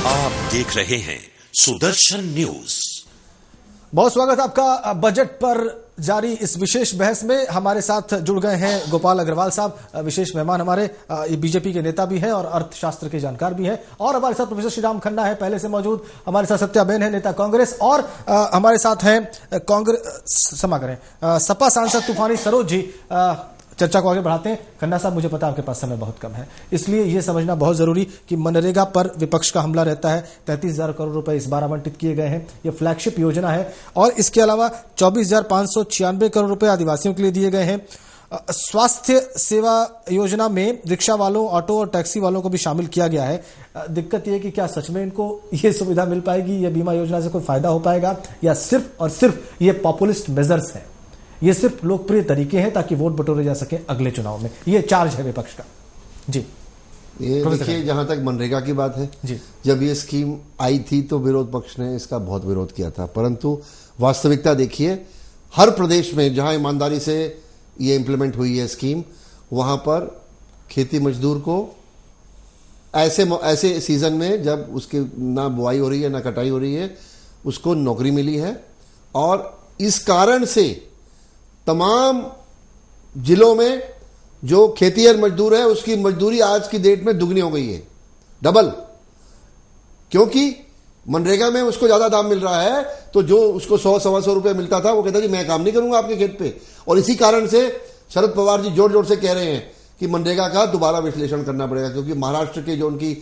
आप देख रहे हैं सुदर्शन न्यूज। बहुत स्वागत आपका बजट पर जारी इस विशेष बहस में। हमारे साथ जुड़ गए हैं गोपाल अग्रवाल साहब, विशेष मेहमान हमारे, बीजेपी के नेता भी हैं और अर्थशास्त्र के जानकार भी हैं। और हमारे साथ प्रोफेसर श्रीराम खन्ना है पहले से मौजूद, हमारे साथ सत्याबेन है नेता कांग्रेस, और हमारे साथ हैं सपा सांसद तूफानी सरोज जी। चर्चा को आगे बढ़ाते हैं। खन्ना साहब, मुझे पता है आपके पास समय बहुत कम है, इसलिए यह समझना बहुत जरूरी कि मनरेगा पर विपक्ष का हमला रहता है। 33,000 करोड़ रुपए इस बार आवंटित किए गए हैं, यह फ्लैगशिप योजना है। और इसके अलावा 24,596 करोड़ रुपए आदिवासियों के लिए दिए गए हैं। स्वास्थ्य सेवा योजना में रिक्शा वालों, ऑटो और टैक्सी वालों को भी शामिल किया गया है। दिक्कत यह कि क्या सच में इनको ये सुविधा मिल पाएगी, यह बीमा योजना से कोई फायदा हो पाएगा, या सिर्फ और सिर्फ ये पॉपुलिस्ट मेजर्स हैं, ये सिर्फ लोकप्रिय तरीके हैं ताकि वोट बटोरे जा सके अगले चुनाव में। ये चार्ज है विपक्ष का। जी, ये देखिए, जहां तक मनरेगा की बात है जी, जब ये स्कीम आई थी तो विरोध पक्ष ने इसका बहुत विरोध किया था, परंतु वास्तविकता देखिए, हर प्रदेश में जहां ईमानदारी से ये इंप्लीमेंट हुई है स्कीम, वहां पर खेती मजदूर को ऐसे सीजन में जब उसकी ना बुआई हो रही है ना कटाई हो रही है, उसको नौकरी मिली है। और इस कारण से तमाम जिलों में जो खेतीहर मजदूर है उसकी मजदूरी आज की डेट में दुगनी हो गई है, डबल, क्योंकि मनरेगा में उसको ज्यादा दाम मिल रहा है। तो जो उसको 100-125 रुपए मिलता था, वो कहता जी मैं काम नहीं करूंगा आपके खेत पे। और इसी कारण से शरद पवार जी जोर जोर से कह रहे हैं कि मनरेगा का दोबारा विश्लेषण करना पड़ेगा, क्योंकि महाराष्ट्र के जो उनकी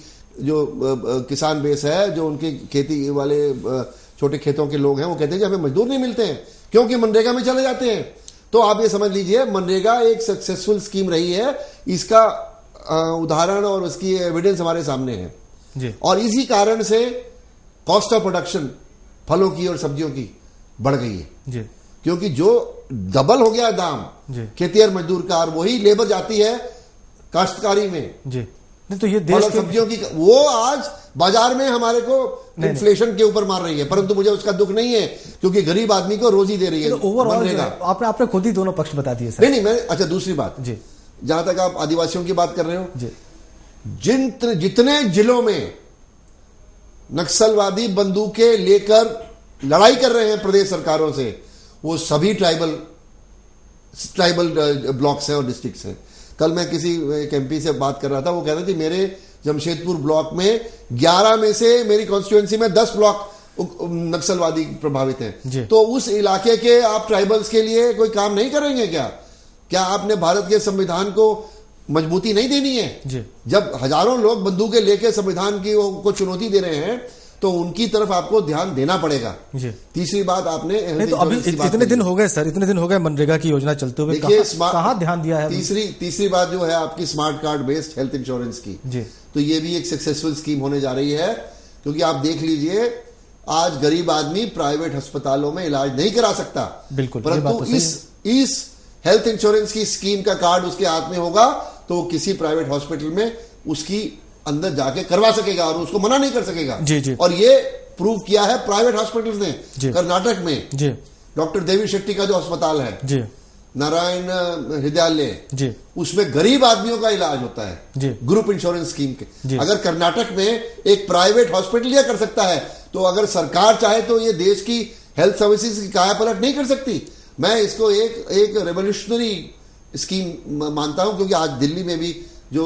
किसान बेस है, जो उनकी खेती वाले छोटे खेतों के लोग हैं, वो कहते हैं कि हमें मजदूर नहीं मिलते हैं क्योंकि मनरेगा में चले जाते हैं। तो आप ये समझ लीजिए, मनरेगा एक सक्सेसफुल स्कीम रही है, इसका उदाहरण और उसकी एविडेंस हमारे सामने है जी। और इसी कारण से कॉस्ट ऑफ प्रोडक्शन फलों की और सब्जियों की बढ़ गई है जी, क्योंकि जो डबल हो गया दाम खेतीहर मजदूर का, और वही लेबर जाती है काश्तकारी में जी। नहीं तो ये देश सब्जियों की वो आज बाजार में हमारे को इन्फ्लेशन के ऊपर मार रही है, परंतु मुझे उसका दुख नहीं है क्योंकि गरीब आदमी को रोजी दे रही है। ओवरऑल आपने खुद ही दोनों पक्ष बता दिए सर। नहीं मैं, अच्छा दूसरी बात जी, जहां तक आप आदिवासियों की बात कर रहे हो जी, जितने जिलों में नक्सलवादी बंदूकें लेकर लड़ाई कर रहे हैं प्रदेश सरकारों से, वो सभी ट्राइबल ब्लॉक्स हैं और डिस्ट्रिक्ट्स हैं। कल मैं किसी एक एमपी से बात कर रहा था, वो कह रहे थे मेरे जमशेदपुर ब्लॉक में 11 में से मेरी कॉन्स्टिट्यूएंसी में 10 ब्लॉक नक्सलवादी प्रभावित हैं। तो उस इलाके के आप ट्राइबल्स के लिए कोई काम नहीं करेंगे क्या? क्या आपने भारत के संविधान को मजबूती नहीं देनी है? जब हजारों लोग बंदूकें लेकर संविधान की को चुनौती दे रहे हैं तो उनकी तरफ आपको ध्यान देना पड़ेगा जी। तीसरी बात आपने तो अभी इतने दिन हो गए सर, इतने दिन हो गए मनरेगा की योजना चलते हुए, कहां ध्यान दिया है? तीसरी बात जो है आपकी smart card based health insurance की जी, तो ये भी एक सक्सेसफुल स्कीम होने जा रही है, क्योंकि आप देख लीजिए आज गरीब आदमी प्राइवेट अस्पतालों में इलाज नहीं करा सकता, बिल्कुल, परंतु इस हेल्थ इंश्योरेंस की स्कीम का कार्ड उसके हाथ में होगा तो वो किसी प्राइवेट हॉस्पिटल में उसकी अंदर जाके करवा सकेगा और उसको मना नहीं कर सकेगा जी जी। और ये प्रूव किया है प्राइवेट हॉस्पिटल्स ने। कर्नाटक में जी, डॉक्टर देवी शेट्टी का जो अस्पताल है जी, नारायण हृदयालय जी, उसमें गरीब आदमियों का इलाज होता है जी, ग्रुप इंश्योरेंस स्कीम के। अगर कर्नाटक में एक प्राइवेट हॉस्पिटल यह कर सकता है, तो अगर सरकार चाहे तो ये देश की हेल्थ सर्विसेज की कायापलट नहीं कर सकती। मैं इसको एक रेवोल्यूशनरी स्कीम मानता हूं, क्योंकि आज दिल्ली में भी जो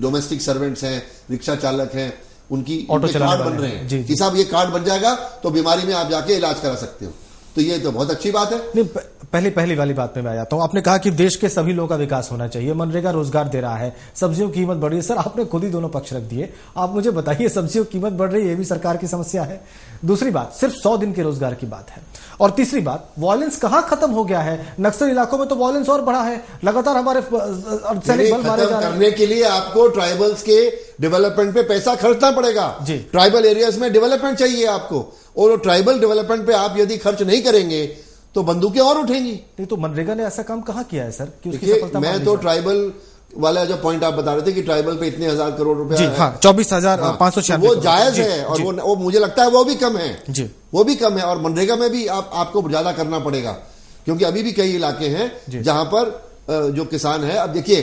डोमेस्टिक सर्वेंट्स हैं, रिक्शा चालक हैं, उनकी कार्ड बन रहे हैं कि साहब ये कार्ड बन जाएगा तो बीमारी में आप जाके इलाज करा सकते हो, तो ये तो बहुत अच्छी बात है। नहीं, पहली वाली बात में मैं आ जाता हूं। आपने कहा कि देश के सभी लोगों का विकास होना चाहिए, मनरेगा रोजगार दे रहा है, सब्जियों की कीमत बढ़ रही है। सर आपने खुद ही दोनों पक्ष रख दिए, आप मुझे बताइए, सब्जियों की कीमत बढ़ रही है, ये भी सरकार की समस्या है। दूसरी बात, सिर्फ 100 दिन के रोजगार की बात है। और तीसरी बात, वायलेंस कहां खत्म हो गया है? नक्सल इलाकों में तो वायलेंस और बढ़ा है, लगातार हमारे सैनिक बल मारे जा रहे हैं। करने के लिए आपको ट्राइबल्स के डेवलपमेंट पे पैसा खर्चना पड़ेगा जी, ट्राइबल एरियाज में डेवलपमेंट चाहिए आपको, और ट्राइबल डेवलपमेंट पे आप यदि खर्च नहीं करेंगे तो बंदूकें और उठेंगी। नहीं तो मनरेगा ने ऐसा काम कहां किया है सर कि उसकी सफलता? मैं तो ट्राइबल वाला जो पॉइंट आप बता रहे थे कि ट्राइबल पे इतने 1000 करोड़ रुपए जी, हाँ, 24,596 वो जायज है, और वो मुझे लगता है वो भी कम है जी, वो भी कम है। और मनरेगा में भी आपको ज्यादा करना पड़ेगा, क्योंकि अभी भी कई इलाके हैं जहां पर जो किसान है, अब देखिए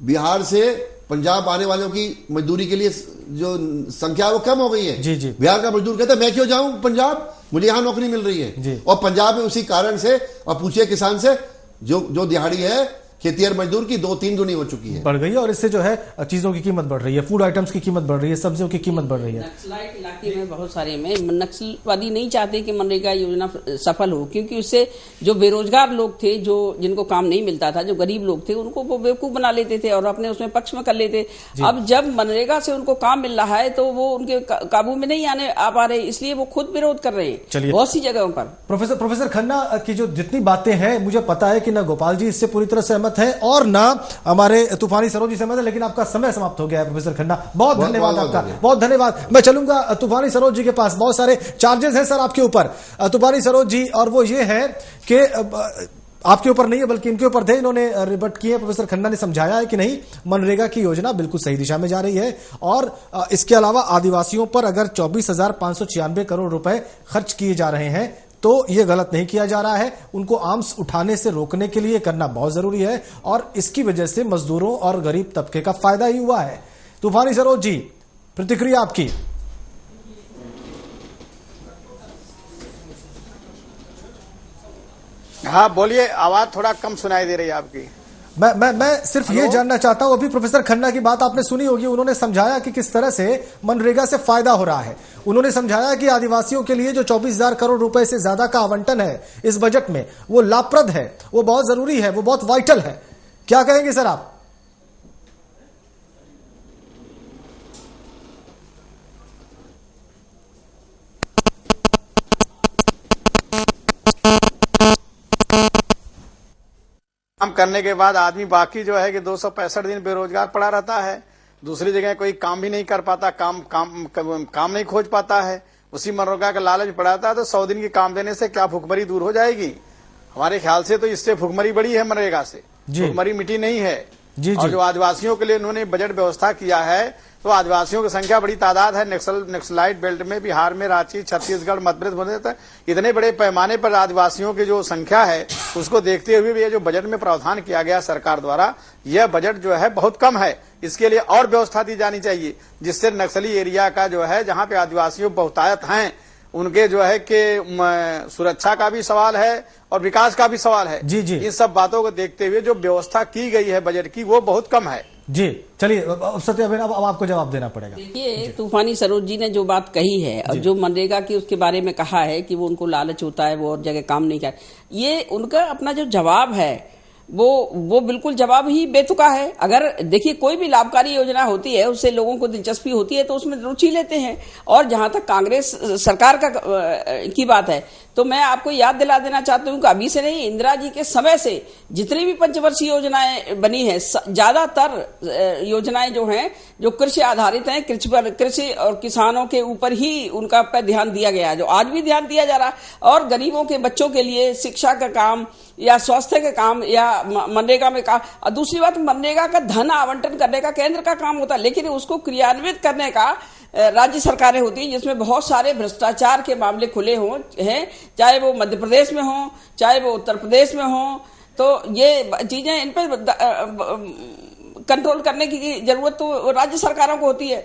बिहार से पंजाब आने वालों की मजदूरी के लिए जो संख्या वो कम हो गई है। जी जी। बिहार का मजदूर कहता है मैं क्यों जाऊं पंजाब, मुझे यहां नौकरी मिल रही है। और पंजाब में उसी कारण से, और पूछिए किसान से, जो दिहाड़ी है खेतिहर मजदूर की 2-3 गुनी हो चुकी है, बढ़ गई है। और इससे जो है चीजों की कीमत बढ़ रही है, फूड आइटम्स की कीमत बढ़ रही है, सब्जियों की कीमत बढ़ रही है। नक्सलाइट इलाके में बहुत सारे में नक्सलवादी नहीं चाहते कि मनरेगा योजना सफल हो, क्योंकि उससे जो बेरोजगार लोग थे, जो जिनको काम नहीं मिलता था, जो गरीब लोग थे, उनको वो बेवकूफ बना लेते थे और अपने उसमें पक्ष में कर लेते। अब जब मनरेगा से उनको काम मिल रहा है तो वो उनके काबू में नहीं आ पा रहे, इसलिए वो खुद विरोध कर रहे हैं बहुत सी जगहों पर। प्रोफेसर खन्ना की जो जितनी बातें हैं, मुझे पता है कि ना गोपाल जी इससे पूरी तरह सहमत है और ना हमारे तूफानी सरोज जी सहमत है, लेकिन आपका समय समाप्त हो गया है प्रोफेसर खन्ना। बहुत धन्यवाद आपका, बहुत धन्यवाद। मैं चलूंगा तूफानी सरोज जी के पास। बहुत सारे चार्जेस हैं सर आपके ऊपर तूफानी सरोज जी, और वो ये है कि आपके ऊपर नहीं है बल्कि इनके ऊपर थे, इन्होंने रिबट किए। प्रोफेसर खन्ना ने समझाया है कि नहीं, मनरेगा की योजना बिल्कुल सही दिशा में जा रही है और इसके अलावा आदिवासियों पर अगर 24,596 करोड़ रुपए खर्च किए जा रहे हैं तो ये गलत नहीं किया जा रहा है। उनको आर्म्स उठाने से रोकने के लिए करना बहुत जरूरी है और इसकी वजह से मजदूरों और गरीब तबके का फायदा ही हुआ है। तूफानी सरोज जी, प्रतिक्रिया आपकी। हाँ बोलिए, आवाज थोड़ा कम सुनाई दे रही है आपकी। मैं सिर्फ ये जानना चाहता हूं, अभी प्रोफेसर खन्ना की बात आपने सुनी होगी, उन्होंने समझाया कि किस तरह से मनरेगा से फायदा हो रहा है। उन्होंने समझाया कि आदिवासियों के लिए जो 24,000 करोड़ रुपए से ज्यादा का आवंटन है इस बजट में, वो लाभप्रद है, वो बहुत जरूरी है, वो बहुत वाइटल है। क्या कहेंगे सर आप? काम करने के बाद आदमी बाकी जो है कि 265 दिन बेरोजगार पड़ा रहता है, दूसरी जगह कोई काम भी नहीं कर पाता, काम नहीं खोज पाता है, उसी मनरेगा का लालच पड़ाता है। तो 100 दिन की काम देने से क्या भुखमरी दूर हो जाएगी? हमारे ख्याल से तो इससे भुखमरी बड़ी है, मनरेगा से भुखमरी मिटी नहीं है। और जो आदिवासियों के लिए उन्होंने बजट व्यवस्था किया है, तो आदिवासियों की संख्या बड़ी तादाद है नक्सलाइट बेल्ट में, बिहार में, रांची, छत्तीसगढ़, मध्य प्रदेश, इतने बड़े पैमाने पर आदिवासियों की जो संख्या है, उसको देखते हुए भी ये जो बजट में प्रावधान किया गया सरकार द्वारा, यह बजट जो है बहुत कम है। इसके लिए और व्यवस्था दी जानी चाहिए, जिससे नक्सली एरिया का जो है, जहां पे आदिवासियों बहुतायत हैं, उनके जो है कि सुरक्षा का भी सवाल है और विकास का भी सवाल है। जी जी। इन सब बातों को देखते हुए जो व्यवस्था की गई है बजट की, वो बहुत कम है। जी चलिए सत्याबेन, अब आपको जवाब देना पड़ेगा। देखिए, तूफानी सरोज जी ने जो बात कही है और जो मनरेगा की उसके बारे में कहा है कि वो उनको लालच होता है, वो और जगह काम नहीं कर, ये उनका अपना जो जवाब है वो बिल्कुल जवाब ही बेतुका है। अगर देखिए, कोई भी लाभकारी योजना होती है, उससे लोगों को दिलचस्पी होती है तो उसमें रुचि लेते हैं। और जहां तक कांग्रेस सरकार की बात है, तो मैं आपको याद दिला देना चाहती हूँ कि अभी से नहीं, इंदिरा जी के समय से जितनी भी पंचवर्षीय योजनाएं बनी है, ज्यादातर योजनाएं जो हैं, जो कृषि आधारित हैं, कृषि और किसानों के ऊपर ही उनका ध्यान दिया गया है, जो आज भी ध्यान दिया जा रहा है। और गरीबों के बच्चों के लिए शिक्षा का काम या स्वास्थ्य के काम या मनरेगा में काम। और दूसरी बात, मनरेगा का धन आवंटन करने का केंद्र का काम होता है, लेकिन उसको क्रियान्वित करने का राज्य सरकारें होती हैं, जिसमें बहुत सारे भ्रष्टाचार के मामले खुले हैं, चाहे वो मध्य प्रदेश में हो, चाहे वो उत्तर प्रदेश में हो। तो ये चीजें, इन पर कंट्रोल करने की जरूरत तो राज्य सरकारों को होती है।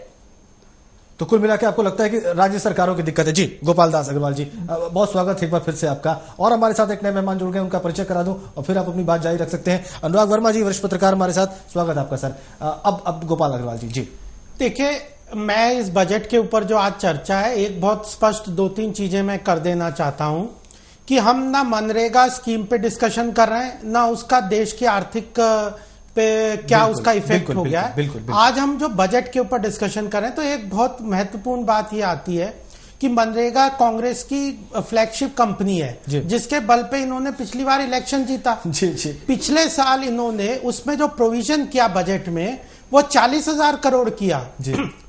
तो कुल मिला के आपको लगता है कि राज्य सरकारों की दिक्कत है? जी गोपाल दास अग्रवाल जी, बहुत स्वागत है एक बार फिर से आपका। और हमारे साथ एक नए मेहमान जुड़ गए, उनका परिचय करा दूं और फिर आप अपनी बात जारी रख सकते हैं। अनुराग वर्मा जी, वरिष्ठ पत्रकार, हमारे साथ, स्वागत है आपका सर। अब गोपाल अग्रवाल जी। जी देखिए, मैं इस बजट के ऊपर जो आज चर्चा है, एक बहुत स्पष्ट 2-3 चीजें मैं कर देना चाहता हूं कि हम ना मनरेगा स्कीम पे डिस्कशन कर रहे हैं, ना उसका देश की आर्थिक पे क्या उसका इफेक्ट हो गया है। आज हम जो बजट के ऊपर डिस्कशन कर रहे हैं, तो एक बहुत महत्वपूर्ण बात ये आती है कि मनरेगा कांग्रेस की फ्लैगशिप कंपनी है, जिसके बल पे इन्होंने पिछली बार इलेक्शन जीता। पिछले साल इन्होंने उसमें जो प्रोविजन किया बजट में, वो 40,000 करोड़ किया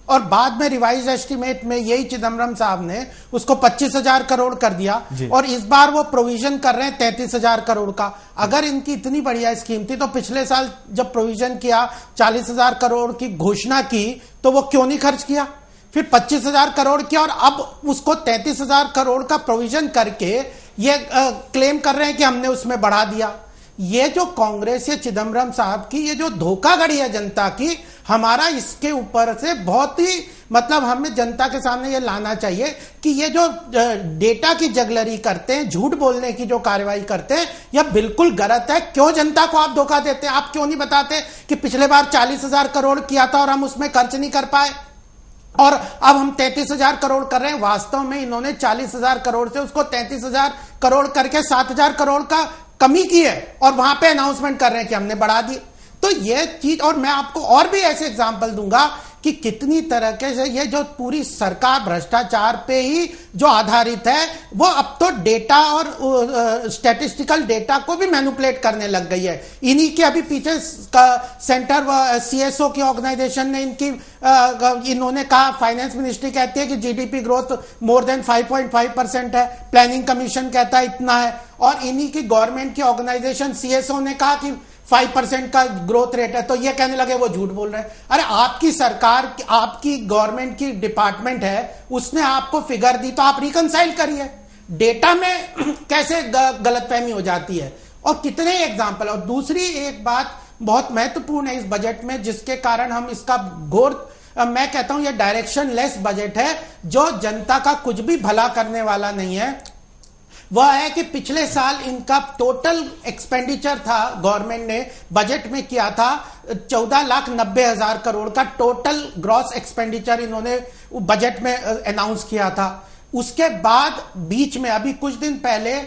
और बाद में रिवाइज एस्टीमेट में यही चिदम्बरम साहब ने उसको 25,000 करोड़ कर दिया और इस बार वो प्रोविजन कर रहे हैं 33,000 करोड़ का। अगर इनकी इतनी बढ़िया स्कीम थी तो पिछले साल जब प्रोविजन किया, 40,000 करोड़ की घोषणा की, तो वो क्यों नहीं खर्च किया? फिर 25,000 करोड़ किया और अब उसको 33,000 करोड़ का प्रोविजन करके ये क्लेम कर रहे हैं कि हमने उसमें बढ़ा दिया। ये जो कांग्रेस या चिदम्बरम साहब की ये जो धोखाधड़ी है जनता की, हमारा इसके ऊपर से बहुत ही मतलब हमें जनता के सामने ये लाना चाहिए कि ये जो डेटा की जगलरी करते हैं, झूठ बोलने की जो कार्रवाई करते हैं, यह बिल्कुल गलत है। क्यों जनता को आप धोखा देते हैं? आप क्यों नहीं बताते कि पिछले बार 40,000 करोड़ किया था और हम उसमें खर्च नहीं कर पाए और अब हम 33,000 करोड़ कर रहे हैं? वास्तव में इन्होंने 40,000 करोड़ से उसको 33,000 करोड़ करके 7,000 करोड़ का कमी की है और वहां पे अनाउंसमेंट कर रहे हैं कि हमने बढ़ा दी। तो ये चीज, और मैं आपको और भी ऐसे एग्जांपल दूंगा कि कितनी तरीके से ये जो पूरी सरकार भ्रष्टाचार पे ही जो आधारित है, वो अब तो डेटा और स्टैटिस्टिकल डेटा को भी मैनिपुलेट करने लग गई है। इन्हीं के अभी पीछे सेंटर सीएसओ की ऑर्गेनाइजेशन ने इन्होंने कहा, फाइनेंस मिनिस्ट्री कहती है कि जीडीपी ग्रोथ मोर देन 5.5% है, प्लानिंग कमीशन कहता है इतना है, और इन्हीं की गवर्नमेंट की ऑर्गेनाइजेशन सीएसओ ने कहा कि 5% का ग्रोथ रेट है, तो ये कहने लगे वो झूठ बोल रहे हैं। अरे आपकी सरकार, आपकी गवर्नमेंट की डिपार्टमेंट है, उसने आपको फिगर दी तो आप रिकंसाइल करिए। डेटा में कैसे गलतफहमी हो जाती है, और कितने एग्जाम्पल। और दूसरी एक बात बहुत महत्वपूर्ण है इस बजट में, जिसके कारण हम इसका घोर, मैं कहता हूं ये डायरेक्शन लेस बजट है, जो जनता का कुछ भी भला करने वाला नहीं है। वह है कि पिछले साल इनका टोटल एक्सपेंडिचर था, गवर्नमेंट ने बजट में किया था 14,90,000 करोड़ का टोटल ग्रॉस एक्सपेंडिचर इन्होंने बजट में अनाउंस किया था। उसके बाद बीच में अभी कुछ दिन पहले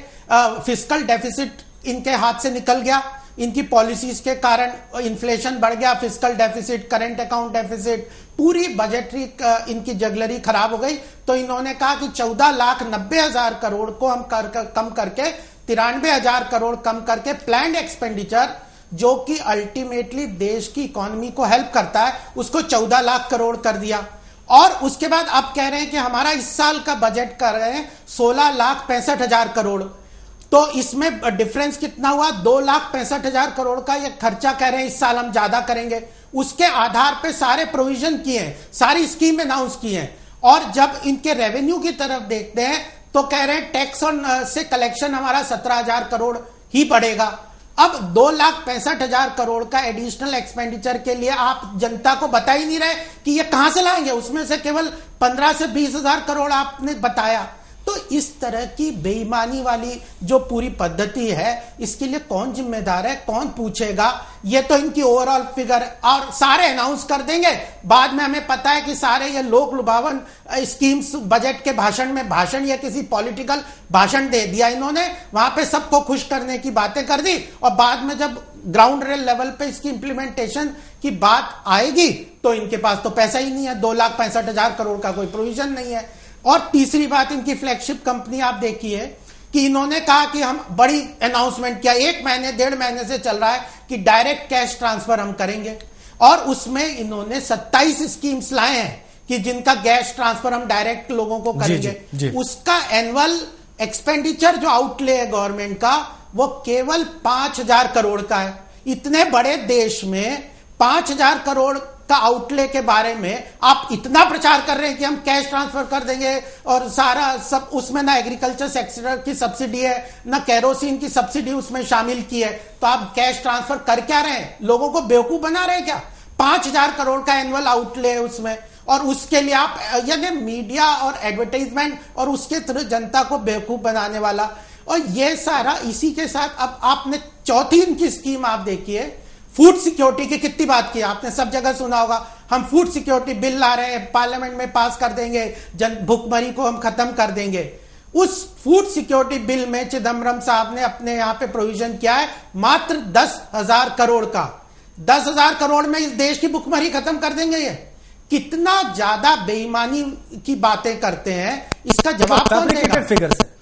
फिस्कल डेफिसिट इनके हाथ से निकल गया, इनकी पॉलिसीज के कारण इन्फ्लेशन बढ़ गया, fiscal deficit, current account deficit, पूरी बजटरी इनकी जगलरी खराब हो गई। तो इन्होंने कहा कि 14,90,000 करोड़ को हम कम करके 93,000 करोड़ कम करके प्लान्ड एक्सपेंडिचर, जो कि अल्टीमेटली देश की इकोनॉमी को हेल्प करता है, उसको 14 लाख करोड़ कर दिया। और उसके बाद अब कह रहे हैं कि हमारा इस साल का बजट कर रहे हैं 16,65,000 करोड़। तो इसमें डिफरेंस कितना हुआ? 2,65,000 करोड़ का ये खर्चा कह रहे हैं इस साल हम ज्यादा करेंगे। उसके आधार पे सारे प्रोविजन किए हैं, सारी स्कीम अनाउंस की हैं, और जब इनके रेवेन्यू की तरफ देखते हैं तो कह रहे हैं टैक्स से कलेक्शन हमारा 17,000 करोड़ ही बढ़ेगा। अब 2,65,000 करोड़ का एडिशनल एक्सपेंडिचर के लिए आप जनता को बता ही नहीं रहे कि ये कहां से लाएंगे। उसमें से केवल 15 से 20,000 करोड़ आपने बताया। तो इस तरह की बेईमानी वाली जो पूरी पद्धति है, इसके लिए कौन जिम्मेदार है, कौन पूछेगा? ये तो इनकी ओवरऑल फिगर, और सारे अनाउंस कर देंगे, बाद में हमें पता है कि सारे ये लोक लुभावन स्कीम्स बजट के भाषण में भाषण या किसी पॉलिटिकल भाषण दे दिया इन्होंने, वहां पे सबको खुश करने की बातें कर दी, और बाद में जब ग्राउंड लेवल पे इसकी इंप्लीमेंटेशन की बात आएगी तो इनके पास तो पैसा ही नहीं है, 2,65,000 करोड़ का कोई प्रोविजन नहीं है। और तीसरी बात, इनकी फ्लैगशिप कंपनी आप देखिए कि इन्होंने कहा कि हम बड़ी अनाउंसमेंट किया, 1 महीने 1.5 महीने से चल रहा है कि डायरेक्ट कैश ट्रांसफर हम करेंगे, और उसमें इन्होंने 27 स्कीम्स लाए हैं कि जिनका कैश ट्रांसफर हम डायरेक्ट लोगों को करेंगे। जी। उसका एनुअल एक्सपेंडिचर जो आउटले है गवर्नमेंट का, वो केवल 5,000 करोड़ का है। इतने बड़े देश में 5,000 करोड़ का आउटले के बारे में आप इतना प्रचार कर रहे हैं कि हम कैश ट्रांसफर कर देंगे, और सारा सब उसमें ना एग्रीकल्चर सेक्टर की सब्सिडी है, ना केरोसिन की सब्सिडी उसमें शामिल की है, तो आप कैश ट्रांसफर कर क्या रहे हैं? लोगों को बेवकूफ बना रहे हैं क्या? 5,000 करोड़ का एनुअल आउटले है उसमें, और उसके लिए आप यानी मीडिया और एडवर्टाइजमेंट और उसके थ्रू जनता को बेवकूफ बनाने वाला। और ये सारा इसी के साथ अब आपने चौथी इनकी स्कीम आप देखिए, फूड सिक्योरिटी की कितनी बात की आपने, सब जगह सुना होगा, हम फूड सिक्योरिटी बिल ला रहे हैं, पार्लियामेंट में पास कर देंगे, भुखमरी को हम खत्म कर देंगे। उस फूड सिक्योरिटी बिल में चिदम्बरम साहब ने अपने यहां पे प्रोविजन किया है मात्र 10,000 करोड़ का। 10,000 करोड़ में इस देश की भुखमरी खत्म कर देंगे। ये कितना ज्यादा बेईमानी की बातें करते हैं, इसका जवाब कौन देगा? फिगर्स है,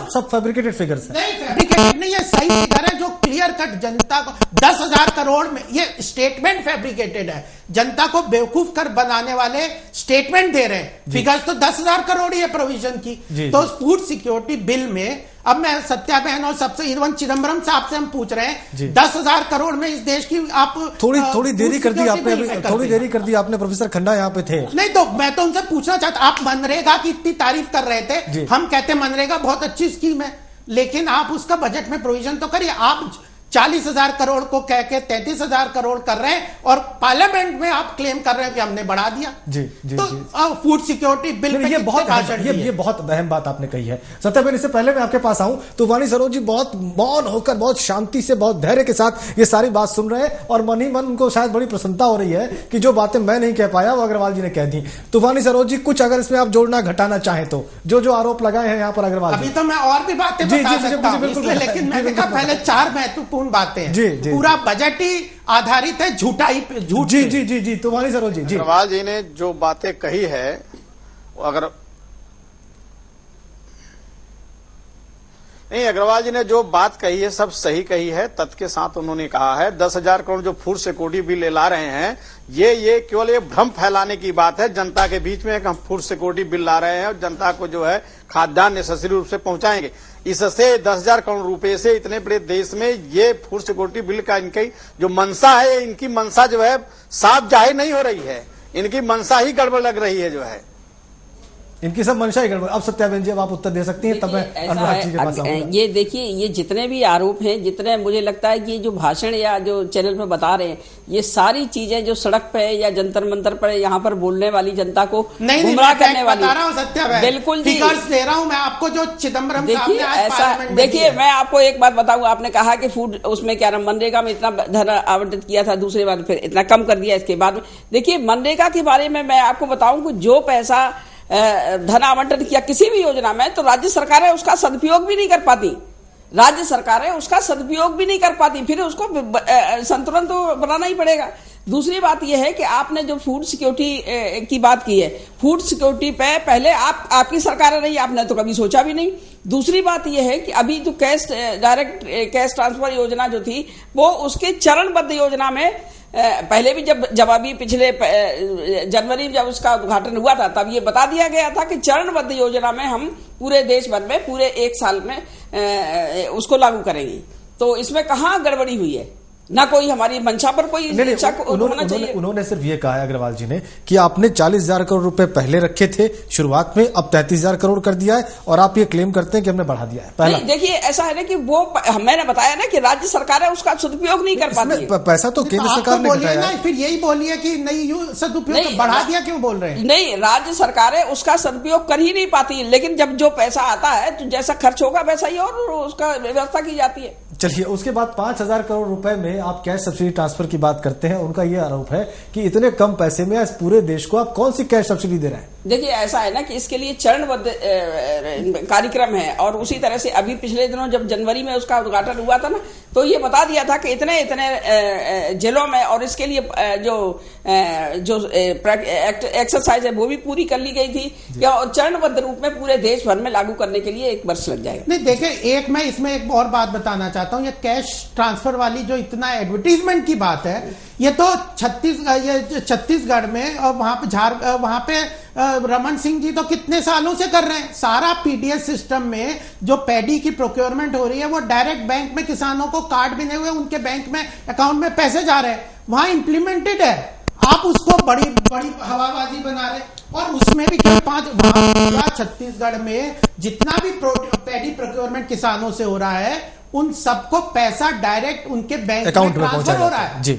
सब फैब्रिकेटेड फिगर्स है। नहीं, फैब्रिकेटेड नहीं, ये सही फिगर है जो क्लियर कट जनता को 10,000 करोड़ में, ये स्टेटमेंट फैब्रिकेटेड है, जनता को बेवकूफ कर बनाने वाले स्टेटमेंट दे रहे हैं। फिगर्स तो 10,000 करोड़ ही है प्रोविजन की। तो फूड सिक्योरिटी बिल में अब मैं सत्या बहन और सबसे इवन चिदम्बरम साहब से हम पूछ रहे हैं, 10,000 करोड़ में इस देश की आप थोड़ी देरी कर दी आपने, थोड़ी देरी कर दी आपने। प्रोफेसर खन्ना यहाँ पे थे। नहीं, तो मैं तो उनसे पूछना चाहता, आप मनरेगा की इतनी तारीफ कर रहे थे, हम कहते मनरेगा बहुत अच्छी स्कीम है, लेकिन आप उसका बजट में प्रोविजन तो करिए। आप 40,000 करोड़ को कह के 33,000 करोड़ कर रहे हैं और पार्लियामेंट में आप क्लेम कर रहे हैं कि हमने बढ़ा दिया। जी जी तो जी। फूड सिक्योरिटी बिल पे ये बहुत अहम बात आपने कही है। सत्याबेन, इससे पहले मैं आपके पास आऊं, तूफानी सरोज जी बहुत मौन होकर, बहुत शांति से, बहुत धैर्य के साथ ये सारी बात सुन रहे हैं और मन ही मन उनको शायद बड़ी प्रसन्नता हो रही है कि जो बातें मैं नहीं कह पाया वो अग्रवाल जी ने कह दी। तूफानी सरोज जी, कुछ अगर इसमें आप जोड़ना घटाना चाहें तो, जो आरोप लगाए हैं यहाँ पर अग्रवाल अभी तो मैं और भी बातें बता सकता हूं, लेकिन मैंने कहा पहले 4 महत्वपूर्ण बातें हैं। पूरा बजट ही आधारित है झूठ। जी जी जी जी, तूफानी सरोज जी। अग्रवाल जी ने जो बातें कही है, अगर नहीं, अग्रवाल जी ने जो बात कही है सब सही कही है। तथ्य के साथ उन्होंने कहा है 10,000 करोड़ जो फूड सिक्योरिटी बिल ला रहे हैं, ये केवल ये भ्रम फैलाने की बात है जनता के बीच में कि हम फूड सिक्योरिटी बिल ला रहे हैं और जनता को जो है खाद्यान्न निःशुल्क रूप से पहुंचाएंगे। इससे 10,000 करोड़ रुपए से इतने बड़े देश में ये फूड सिक्योरिटी बिल का इनकी जो मंशा है, इनकी मंशा जो है साफ जाहिर नहीं हो रही है, इनकी मंशा ही गड़बड़ लग रही है जो है, इनकी सब मंशा ही गड़बड़। अब सत्याबेन जी, अब आप उत्तर दे सकती हैं, तब मैं अनुराग जी के पास आऊंगा। ये देखिए, ये जितने भी आरोप हैं, जितने मुझे लगता है कि जो भाषण या जो चैनल पे बता रहे हैं, ये सारी चीजें जो सड़क पे या जंतर मंतर पर यहाँ पर बोलने वाली जनता को गुमराह करने वाली, बता रहा हूं सत्याबेन, बिल्कुल फिगर्स दे रहा हूं मैं आपको जो चिदम्बरम देखिए ऐसा। देखिए, मैं आपको एक बात बताऊं, आपने कहा कि फूड उसमें क्या नाम मनरेगा में इतना धन आवंटित किया था, दूसरी बार फिर इतना कम कर दिया इसके बाद में। देखिए, मनरेगा के बारे में मैं आपको बताऊं कि जो पैसा धन आवंटन किया किसी भी योजना में, तो राज्य सरकारें उसका सदुपयोग भी नहीं कर पाती, राज्य सरकारें उसका सदुपयोग भी नहीं कर पाती, फिर उसको संतुलन तो बनाना ही पड़ेगा। दूसरी बात यह है कि आपने जो फूड सिक्योरिटी की बात की है, फूड सिक्योरिटी पे पहले आपकी सरकारें रही, आपने तो कभी सोचा भी नहीं। दूसरी बात यह है कि अभी जो डायरेक्ट कैश ट्रांसफर योजना जो थी, वो उसके चरणबद्ध योजना में पहले भी जब अभी पिछले जनवरी में जब उसका उद्घाटन हुआ था, तब ये बता दिया गया था कि चरणबद्ध योजना में हम पूरे देश भर में पूरे 1 साल में उसको लागू करेंगे। तो इसमें कहाँ गड़बड़ी हुई है? ना कोई हमारी मंशा पर कोई शक होना चाहिए। उन्होंने सिर्फ ये कहा है अग्रवाल जी ने कि आपने 40,000 करोड़ रुपए पहले रखे थे शुरुआत में, अब 33,000 करोड़ कर दिया है और आप ये क्लेम करते हैं कि हमने बढ़ा दिया है। पहला देखिए, ऐसा है ना कि वो मैंने बताया ना कि राज्य सरकारें उसका सदुपयोग नहीं कर पाती। पैसा तो केंद्र सरकार ने बोलिए ना, फिर यही बोलिए कि नहीं सदुपयोग बढ़ा दिया, क्यों बोल रहे हैं? नहीं, राज्य सरकारें उसका सदुपयोग कर ही नहीं पाती, लेकिन जब जो पैसा आता है तो जैसा खर्च होगा वैसा ही और उसका व्यवस्था की जाती है। चलिए, उसके बाद 5,000 करोड़ रुपए में आप कैश सब्सिडी ट्रांसफर की बात करते हैं। उनका यह आरोप है कि इतने कम पैसे में इस पूरे देश को आप कौन सी कैश सब्सिडी दे रहे हैं? देखिए, ऐसा है ना कि इसके लिए चरणबद्ध कार्यक्रम है और उसी तरह से अभी पिछले दिनों जब जनवरी में उसका उद्घाटन हुआ था ना, तो ये बता दिया था कि इतने जिलों में, और इसके लिए जो एक्सरसाइज है वो भी पूरी कर ली गई थी और चरणबद्ध रूप में पूरे देश भर में लागू करने के लिए 1 वर्ष लग जाएगा। नहीं, देखिए, मैं इसमें एक और बात बताना चाहता हूं। ये कैश ट्रांसफर वाली जो इतना एडवर्टीजमेंट की बात है, ये तो छत्तीसगढ़ में और वहां पे रमन सिंह जी तो कितने सालों से कर रहे हैं। सारा पीडीएस सिस्टम में जो पैडी की प्रोक्योरमेंट हो रही है, वो डायरेक्ट बैंक में किसानों को कार्ड बने हुए उनके बैंक में अकाउंट में पैसे जा रहे हैं, वहां इंप्लीमेंटेड है। आप उसको बड़ी हवाबाजी बना रहे, और उसमें भी वहां छत्तीसगढ़ में जितना भी पैडी प्रोक्योरमेंट किसानों से हो रहा है, उन सबको पैसा डायरेक्ट उनके बैंक अकाउंट में ट्रांसफर हो रहा है जी।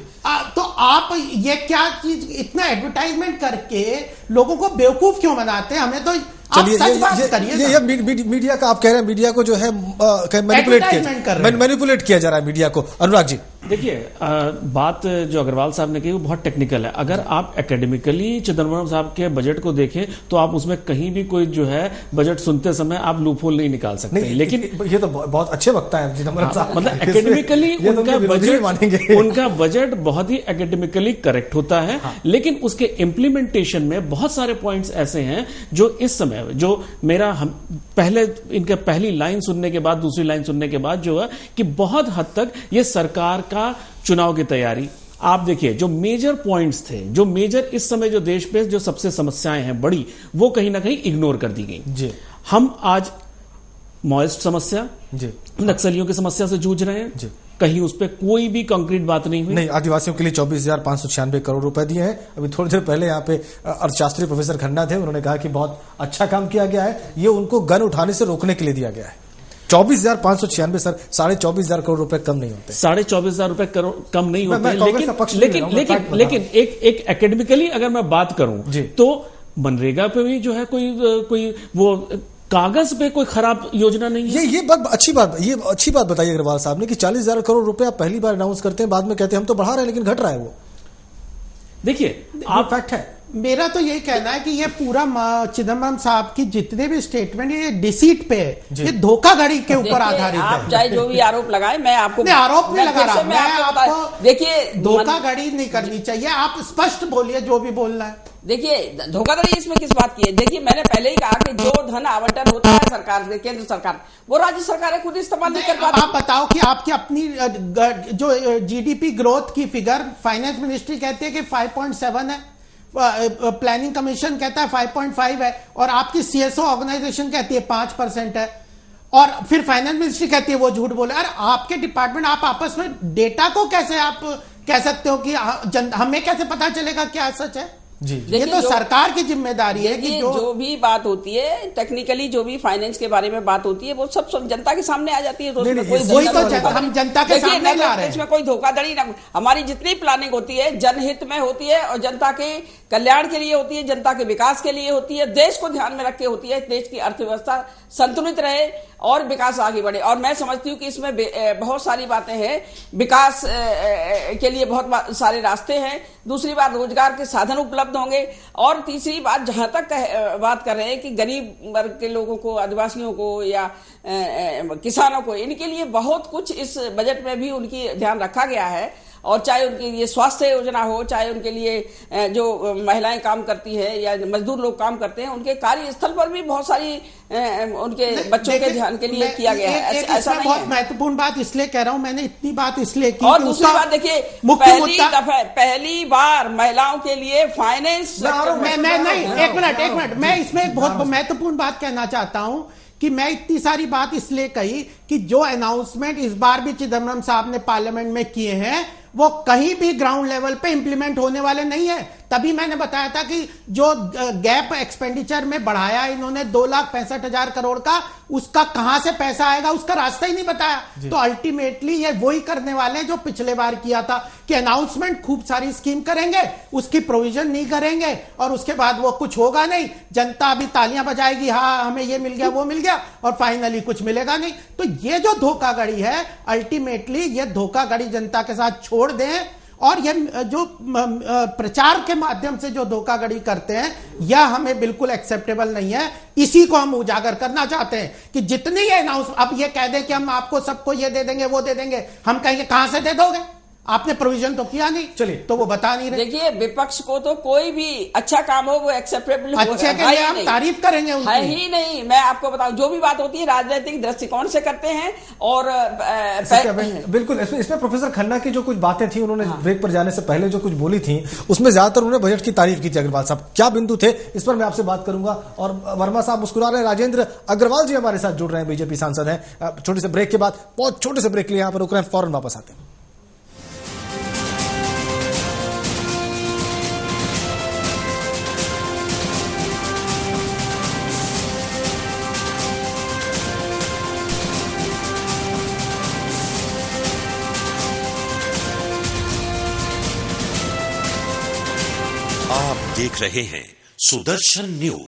तो आप ये क्या चीज इतना एडवर्टाइजमेंट करके लोगों को बेवकूफ क्यों बनाते हैं? हमें तो चलिए, ये मीडिया का आप कह रहे हैं, मीडिया को जो है मैनिपुलेट किया जा रहा है मीडिया को। अनुराग जी, देखिए, बात जो अग्रवाल साहब ने कही वो बहुत टेक्निकल है। अगर आप एकेडमिकली चिदम्बरम साहब के बजट को देखें तो आप उसमें कहीं भी कोई जो है बजट सुनते समय आप लूपहोल नहीं निकाल सकते। लेकिन ये तो बहुत अच्छे वक्ता है चिदम्बरम साहब, मतलब एकेडमिकली उनका बजट बहुत ही एकेडमिकली करेक्ट होता है। लेकिन उसके इम्प्लीमेंटेशन में बहुत सारे पॉइंट्स ऐसे हैं जो इस समय, जो मेरा पहले इनके पहली लाइन सुनने के बाद, दूसरी लाइन सुनने के बाद जो है कि बहुत हद तक ये सरकार का चुनाव की तैयारी, आप देखिए जो मेजर पॉइंट्स थे, जो मेजर इस समय जो देश पे जो सबसे समस्याएं हैं बड़ी, वो कहीं ना कहीं इग्नोर कर दी गई जी। हम आज मॉइस्ट समस्या जी, नक्सलियों की समस्या से जूझ रहे हैं जी, कहीं उस पर कोई भी कंक्रीट बात नहीं हुई। नहीं, आदिवासियों के लिए 24,596 करोड़ रुपए दिए हैं। अभी थोड़ी देर पहले यहाँ पे अर्थशास्त्री प्रोफेसर खन्ना थे, उन्होंने कहा कि बहुत अच्छा काम किया गया है, ये उनको गन उठाने से रोकने के लिए दिया गया है। 24,596 सर, 24,500 करोड़ रुपए कम नहीं होते। 24,500 रुपए कम नहीं होते, लेकिन एक एकेडमिकली अगर मैं बात करूं तो मनरेगा पे भी जो है कोई वो कागज पे कोई खराब योजना नहीं है। ये अच्छी बात बताइए अग्रवाल साहब ने कि 40,000 करोड़ रुपए आप पहली बार अनाउंस करते हैं, बाद में कहते हैं हम तो बढ़ा रहे हैं, लेकिन घट रहा है वो। देखिए आप फैक्ट है। मेरा तो यही कहना है कि ये पूरा चिदम्बरम साहब की जितने भी स्टेटमेंट ये डिसीट पे है, ये धोखाधड़ी के ऊपर आधारित है। आप चाहे जो भी आरोप लगाए, मैं आपको आरोप नहीं लगा रहा, मैं आपको देखिए धोखाधड़ी नहीं करनी चाहिए, आप स्पष्ट बोलिए जो भी बोलना है। देखिए धोखाधड़ी इसमें किस बात की है? देखिए मैंने पहले ही कहा कि जो धन आवंटन होता है सरकार से, केंद्र सरकार, वो राज्य सरकारें खुद इस्तेमाल नहीं कर पाती। आप बताओ कि आपकी अपनी जो जीडीपी ग्रोथ की फिगर फाइनेंस मिनिस्ट्री कहती है कि 5.7 है, प्लानिंग कमीशन कहता है 5.5 है, और आपकी सीएसओ ऑर्गेनाइजेशन कहती है 5% है, और फिर फाइनेंस मिनिस्ट्री कहती है वो झूठ बोले। अरे आपके डिपार्टमेंट, आप आपस में डेटा को कैसे आप कह सकते हो कि हमें कैसे पता चलेगा क्या सच है? जी, ये तो सरकार की जिम्मेदारी है कि जो भी बात होती है टेक्निकली, जो भी फाइनेंस के बारे में बात होती है, वो सब जनता के सामने आ जाती है। तो हम जनता के सामने ला रहे हैं। इसमें कोई धोखाधड़ी ना, हमारी जितनी प्लानिंग होती है जनहित में होती है और जनता के कल्याण के लिए होती है, जनता के विकास के लिए होती है, देश को ध्यान में रख के होती है, देश की अर्थव्यवस्था संतुलित रहे और विकास आगे बढ़े। और मैं समझती हूँ कि इसमें बहुत सारी बातें हैं, विकास के लिए बहुत सारे रास्ते हैं। दूसरी बात, रोजगार के साधन उपलब्ध होंगे, और तीसरी बात, जहां तक बात कर रहे हैं कि गरीब वर्ग के लोगों को, आदिवासियों को या किसानों को, इनके लिए बहुत कुछ इस बजट में भी उनकी ध्यान रखा गया है। और चाहे उनके लिए स्वास्थ्य योजना हो, चाहे उनके लिए जो महिलाएं काम करती हैं या मजदूर लोग काम करते हैं, उनके कार्यस्थल पर भी बहुत सारी उनके बच्चों के ध्यान के लिए किया गया है। ऐसा नहीं बहुत महत्वपूर्ण बात इसलिए कह रहा हूं, मैंने इतनी बात इसलिए की। और दूसरी बात देखिए, पहली बार महिलाओं के लिए फाइनेंस, एक मिनट, मैं इसमें एक बहुत महत्वपूर्ण बात कहना चाहता हूं कि मैं इतनी सारी बात इसलिए कही कि जो अनाउंसमेंट इस बार भी चिदम्बरम साहब ने पार्लियामेंट में किए हैं, वो कहीं भी ग्राउंड लेवल पे इंप्लीमेंट होने वाले नहीं है। तभी मैंने बताया था कि जो गैप एक्सपेंडिचर में बढ़ाया इन्होंने 2,65,000 करोड़ का, उसका कहां से पैसा आएगा उसका रास्ता ही नहीं बताया। तो अल्टीमेटली ये वही करने वाले हैं जो पिछले बार किया था कि अनाउंसमेंट खूब सारी स्कीम करेंगे, उसकी प्रोविजन नहीं करेंगे, और उसके बाद वो कुछ होगा नहीं, जनता अभी तालियां बजाएगी, हाँ हमें ये मिल गया वो मिल गया, और फाइनली कुछ मिलेगा नहीं। तो ये जो धोखाधड़ी है, अल्टीमेटली ये धोखाधड़ी जनता के साथ छोड़ दें, और ये जो प्रचार के माध्यम से जो धोखाधड़ी करते हैं, यह हमें बिल्कुल एक्सेप्टेबल नहीं है। इसी को हम उजागर करना चाहते हैं कि जितनी ये अनाउंस, अब ये कह दें कि हम आपको सबको ये दे देंगे वो दे देंगे, हम कहेंगे कहां से दे दोगे, आपने प्रोविजन तो किया नहीं, चलिए तो वो बता नहीं रहे। देखिए विपक्ष को तो कोई भी अच्छा काम हो वो एक्सेप्टेबल हो, अच्छे के लिए हम तारीफ करेंगे उनकी। है ही नहीं। मैं आपको बताऊं, जो भी बात होती है राजनीतिक दृष्टिकोण से करते हैं। और बिल्कुल इसमें प्रोफेसर खन्ना की जो कुछ बातें थी, उन्होंने ब्रेक पर जाने से पहले जो कुछ बोली थी, उसमें ज्यादातर उन्होंने बजट की तारीफ की थी। अग्रवाल साहब, क्या बिंदु थे इस पर मैं आपसे बात करूंगा। और वर्मा साहब मुस्कुरा रहे हैं, राजेंद्र अग्रवाल जी हमारे साथ जुड़ रहे हैं, बीजेपी सांसद हैं। छोटे से ब्रेक के बाद, बहुत छोटे से ब्रेक के लिए यहां पर रुक रहे हैं, फौरन वापस आते हैं। आप देख रहे हैं सुदर्शन न्यूज।